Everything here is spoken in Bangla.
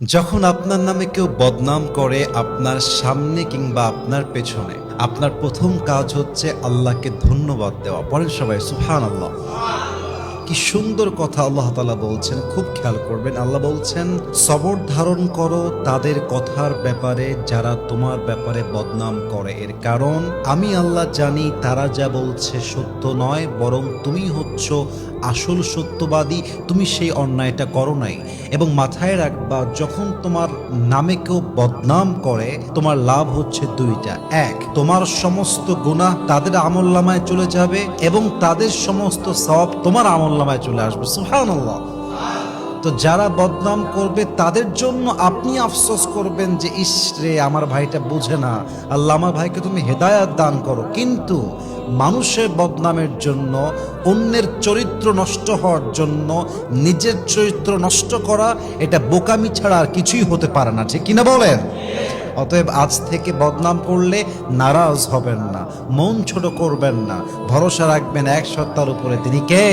যখন আপনার নামে কেউ বদনাম করে আপনার সামনে কিংবা আপনার পেছনে, আপনার প্রথম কাজ হচ্ছে আল্লাহকে ধন্যবাদ দেওয়া। পড়েন সবাই সুবহানাল্লাহ। কি সুন্দর কথা আল্লাহ তাআলা বলছেন, খুব খেয়াল করবেন। আল্লাহ বলছেন, সবর ধারণ করো তাদের কথার ব্যাপারে যারা তোমার ব্যাপারে বদনাম করে। এর কারণ আমি আল্লাহ জানি তারা যা বলছে সত্য নয়, বরং তুমি হচ্ছ আসল সত্যবাদী। তুমি সেই অন্যায়টা করো নাই। এবং মাথায় রাখবা, যখন তোমার নামে কেউ বদনাম করে তোমার লাভ হচ্ছে দুইটা। এক, তোমার সমস্ত গুনাহ তাদের আমলনামায় চলে যাবে এবং তাদের সমস্ত সওয়াব তোমার আমলনামায় চলে আসবে। সুবহানাল্লাহ। তো যারা বদনাম করবে তাদের জন্য আপনি আফসোস করবেন যে ইস রে, আমার ভাইটা বুঝে না, আল্লাহ আমার ভাইকে তুমি হেদায়াত দান করো। কিন্তু মানুষের বদনামের জন্য, অন্যের চরিত্র নষ্ট হওয়ার জন্য নিজের চরিত্র নষ্ট করা, এটা বোকামি ছাড়া আর কিছুই হতে পারে না, ঠিক কিনা বলেন? অতএব আজ থেকে বদনাম করলে নারাজ হবেন না, মন ছোট করবেন না, ভরসা রাখবেন এক সত্তার উপরে, তিনি কে?